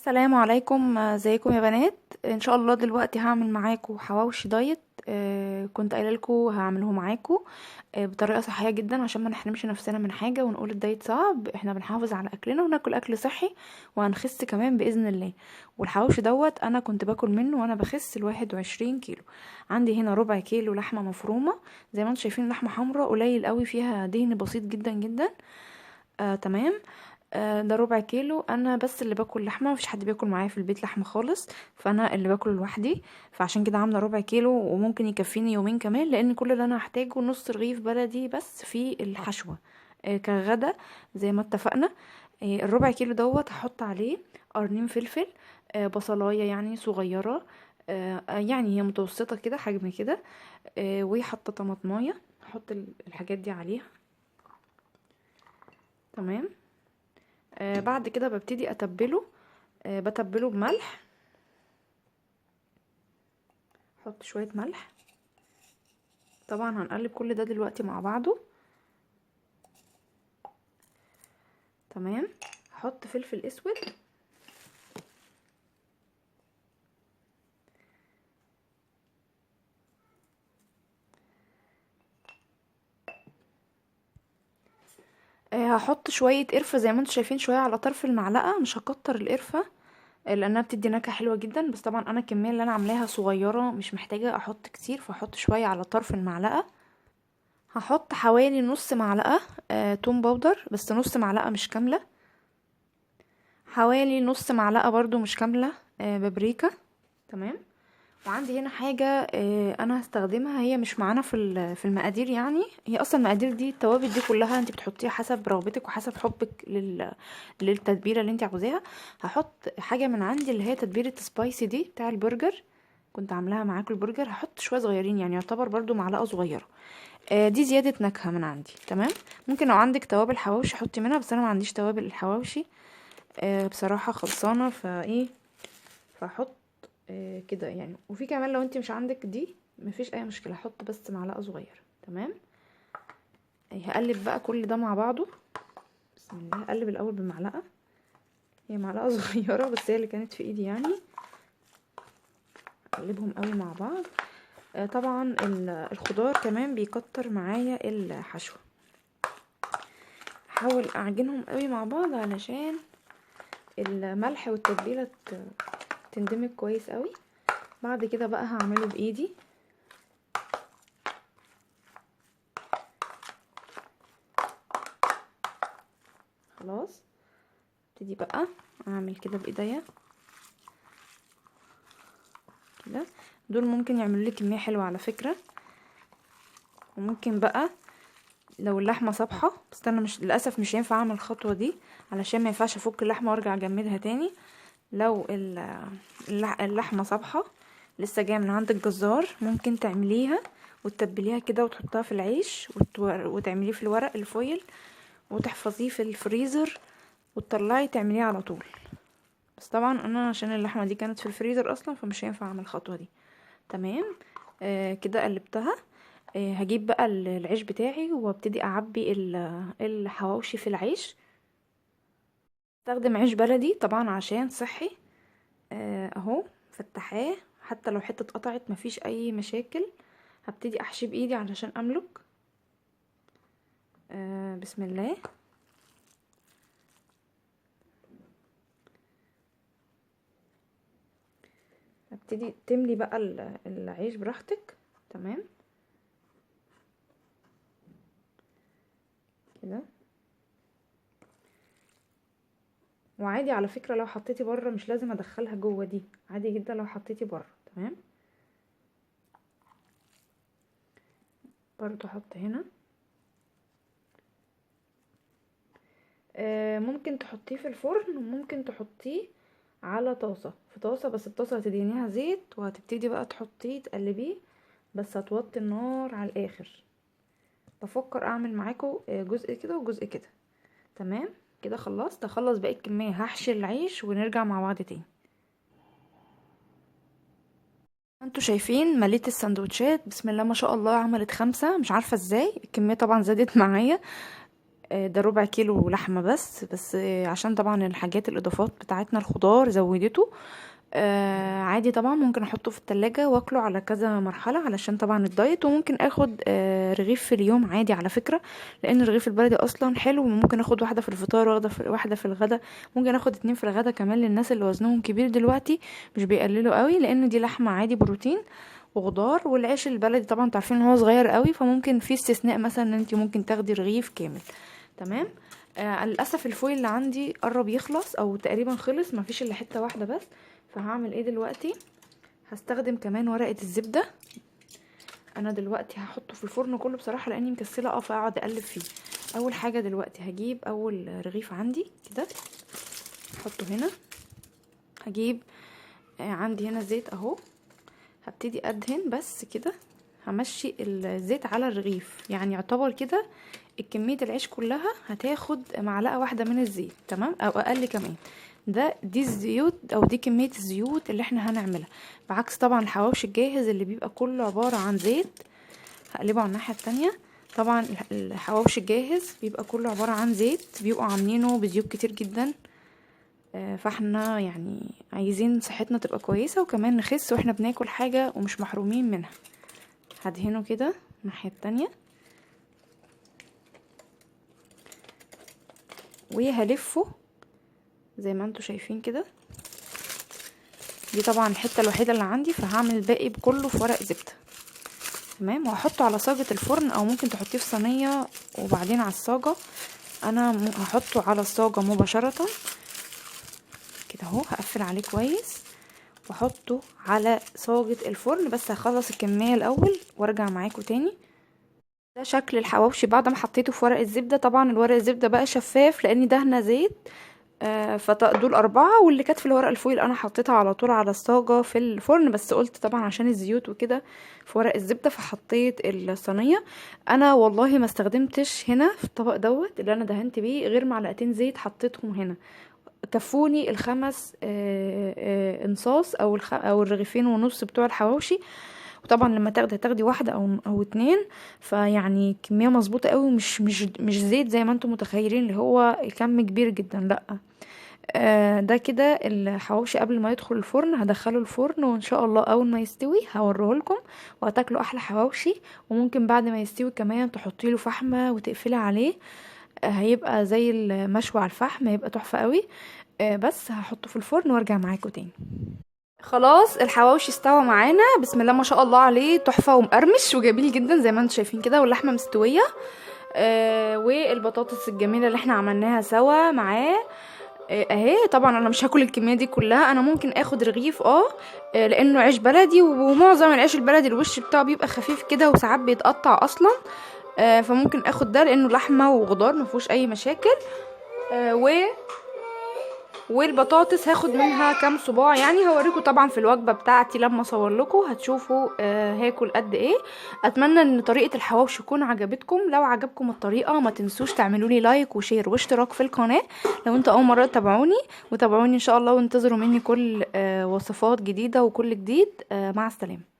السلام عليكم، ازيكم يا بنات؟ ان شاء الله دلوقتي هعمل معاكم حواوشي دايت. كنت قايله لكم هعمله معاكم بطريقه صحيه جدا عشان ما نحرمش نفسنا من حاجه ونقول الدايت صعب. احنا بنحافظ على اكلنا وناكل اكل صحي وهنخس كمان باذن الله. والحواوشي دوت انا كنت باكل منه وانا بخس ال21 كيلو. عندي هنا ربع كيلو لحمه مفرومه، زي ما انتم شايفين لحمه حمراء قليل قوي، فيها دهن بسيط جدا جدا. تمام. ده ربع كيلو، انا بس اللي باكل لحمه، مفيش حد بياكل معايا في البيت لحمه خالص، فانا اللي باكل لوحدي. فعشان كده عامله ربع كيلو وممكن يكفيني يومين كمان، لان كل اللي انا هحتاجه نص رغيف بلدي بس في الحشوه كغدا زي ما اتفقنا. الربع كيلو دوت هحط عليه قرنين فلفل، بصلايه يعني صغيره، يعني هي متوسطه كده حجم كده، وحاطه طماطمايه. هحط الحاجات دي عليها. تمام. بعد كده ببتدي اتبله. بتبله بملح. احط شوية ملح. طبعا هنقلب كل ده دلوقتي مع بعضه. تمام. احط فلفل اسود. هحط شوية قرفة زي ما انتم شايفين، شوية على طرف المعلقة، مش هكتر القرفة لانها بتدي نكهة حلوة جدا. بس طبعا انا الكمية اللي انا عاملاها صغيرة، مش محتاجة احط كتير، فاحط شوية على طرف المعلقة. هحط حوالي نص معلقة توم باودر، بس نص معلقة مش كاملة. حوالي نص معلقة برضو مش كاملة بابريكا. تمام. وعندي هنا حاجة انا هستخدمها، هي مش معانا في المقادير، يعني هي اصلا المقادير دي التوابل دي كلها انت بتحطيها حسب رغبتك وحسب حبك للتتبيله اللي انت عاوزاها. هحط حاجه من عندي اللي هي تتبيله سبايسي دي بتاع البرجر، كنت عاملاها معاكم البرجر. هحط شويه صغيرين، يعني يعتبر برضو معلقه صغيره. دي زياده نكهه من عندي. تمام. ممكن لو عندك توابل حواوشي حطي منها، بس انا ما عنديش توابل الحواوشي بصراحه خلصانه، فايه فاحط كده يعني. وفي كمان لو انت مش عندك دي مفيش اي مشكله، حط بس معلقه صغيره. تمام. هقلب بقى كل ده مع بعضه. بسم الله. هقلب الاول بالمعلقه، هي معلقه صغيره بس هي اللي كانت في ايدي يعني. اقلبهم قوي مع بعض. طبعا الخضار كمان بيكتر معايا الحشوه. احاول اعجنهم قوي مع بعض علشان الملح والتتبيله تندمج كويس قوي. بعد كده بقى هعمله بايدي. خلاص. ابتدي بقى اعمل كده بايديا كده. دول ممكن يعملوا لي كميه حلوه على فكره. وممكن بقى لو اللحمه صبحه، بس انا مش للاسف مش هينفع اعمل الخطوه دي علشان ما ينفعش افك اللحمه وارجع اجمدها تاني. لو اللحمه صبحه لسه جايه من عند الجزار، ممكن تعمليها وتتبليها كده وتحطها في العيش وتعمليه في الورق الفويل وتحفظيه في الفريزر وتطلعي تعمليه على طول. بس طبعا انا عشان اللحمه دي كانت في الفريزر اصلا فمش هينفع اعمل الخطوه دي. تمام. كده قلبتها. هجيب بقى العيش بتاعي وابتدي اعبي الحواوشي في العيش. استخدم عيش بلدي طبعا عشان صحي. اهو فتحاه، حتى لو حته اتقطعت مفيش اي مشاكل. هبتدي احشي بايدي علشان املك. بسم الله. هبتدي تملي بقى العيش براحتك. تمام كده. وعادي على فكرة لو حطيتي بره، مش لازم ادخلها جوه دي، عادي جدا لو حطيتي بره. تمام. برضو احط هنا. ممكن تحطيه في الفرن وممكن تحطيه على طاسة، في طاسة بس الطاسة هتدهنيها زيت وهتبتدي بقى تحطيه تقلبيه، بس هتوطي النار على الاخر. بفكر اعمل معاكم جزء كده وجزء كده. تمام كده. خلصت اخلص باقي الكمية هحشي العيش ونرجع مع بعض تاني. انتوا شايفين مليت السندوتشات، بسم الله ما شاء الله، عملت 5، مش عارفة ازاي الكمية طبعا زادت معايا. ده ربع كيلو لحمة بس عشان طبعا الحاجات الاضافات بتاعتنا الخضار زودته. عادي طبعا ممكن احطه في التلاجة واكله على كذا مرحلة علشان طبعا الدايت، وممكن اخد رغيف في اليوم عادي على فكرة، لان الرغيف البلدي اصلا حلو. وممكن اخد واحدة في الفطار واحدة في الغدا، ممكن اخد 2 في الغدا كمان للناس اللي وزنهم كبير دلوقتي مش بيقللوا قوي، لان دي لحمة عادي بروتين وخضار. والعيش البلدي طبعا انتوا عارفين ان هو صغير قوي، فممكن في استثناء مثلا ان انت ممكن تاخدي رغيف كامل. تمام. للاسف الفويل اللي عندي قرب يخلص او تقريبا خلص، مفيش الا حته واحده بس. فهعمل ايه دلوقتي؟ هستخدم كمان ورقه الزبده. انا دلوقتي هحطه في الفرن كله بصراحه لاني مكسله اقف اقعد اقلب فيه. اول حاجه دلوقتي هجيب اول رغيف عندي كده احطه هنا. هجيب عندي هنا زيت اهو، هبتدي ادهن بس كده. همشي الزيت على الرغيف، يعني يعتبر كده كمية العيش كلها هتاخد معلقة واحدة من الزيت، تمام، او اقل كمان. دي الزيوت او دي كمية الزيوت اللي احنا هنعملها، بعكس طبعا الحواوشي الجاهز اللي بيبقى كله عبارة عن زيت. هقلبه على الناحية التانية. طبعا الحواوشي الجاهز بيبقى كله عبارة عن زيت، بيبقوا عاملينه بزيوت كتير جدا. فاحنا يعني عايزين صحتنا تبقى كويسة وكمان نخس واحنا بناكل حاجة ومش محرومين منها. هدهنه كده الناحية التانية وهلفه زي ما انتوا شايفين كده. دي طبعا الحتة الوحيدة اللي عندي، فهعمل الباقي كله في ورق زبدة. تمام. وهحطه على صاجة الفرن او ممكن تحطيه في صينية وبعدين على الصاجة. انا هحطه على الصاجة مباشرة كده اهو. هقفل عليه كويس واحطه على صاجة الفرن، بس هخلص الكمية الاول وارجع معاكم تاني. ده شكل الحواوشي بعد ما حطيته في ورق الزبدة. طبعا الورق الزبدة بقى شفاف لاني دهنة زيت. فدول 4، واللي كانت في الورق الفويل انا حطيتها على طول على الصاجة في الفرن، بس قلت طبعا عشان الزيوت وكده في ورق الزبدة فحطيت الصينية. انا والله ما استخدمتش هنا في الطبق دوت اللي انا دهنت بيه غير معلقتين زيت حطيتهم هنا، كفوني الخمس انصاص او الرغيفين ونص بتوع الحواوشي. وطبعا لما تاخدي واحده او 2، فيعني كميه مظبوطه قوي، مش زيت زي ما انتم متخيلين اللي هو كم كبير جدا، لا. ده كده الحواوشي قبل ما يدخل الفرن. هدخله الفرن وان شاء الله اول ما يستوي هوريه لكم وهتاكلوا احلى حواوشي. وممكن بعد ما يستوي كمان تحطي له فحمه وتقفلي عليه. هيبقى زي المشوي على الفحم، هيبقى تحفه قوي. بس هحطه في الفرن وارجع معاكم تاني. خلاص الحواوشي استوى معانا، بسم الله ما شاء الله عليه، تحفه ومقرمش وجميل جدا زي ما انتم شايفين كده، واللحمه مستويه. والبطاطس الجميله اللي احنا عملناها سوا معاه اهي. طبعا انا مش هاكل الكميه دي كلها، انا ممكن اخد رغيف لانه عيش بلدي، ومعظم العيش البلدي الوش بتاعه بيبقى خفيف كده وساعات بيتقطع اصلا. فممكن اخد ده لانه لحمه وخضار مفيهوش اي مشاكل. والبطاطس هاخد منها كام صباع، يعني هوريكم طبعا في الوجبه بتاعتي لما اصور لكم هتشوفوا هاكل قد ايه. اتمنى ان طريقه الحواوشي تكون عجبتكم. لو عجبكم الطريقه ما تنسوش تعملوا لي لايك وشير واشتراك في القناه لو انتوا اول مره تتابعوني، وتابعوني ان شاء الله وانتظروا مني كل وصفات جديده وكل جديد. مع السلامه.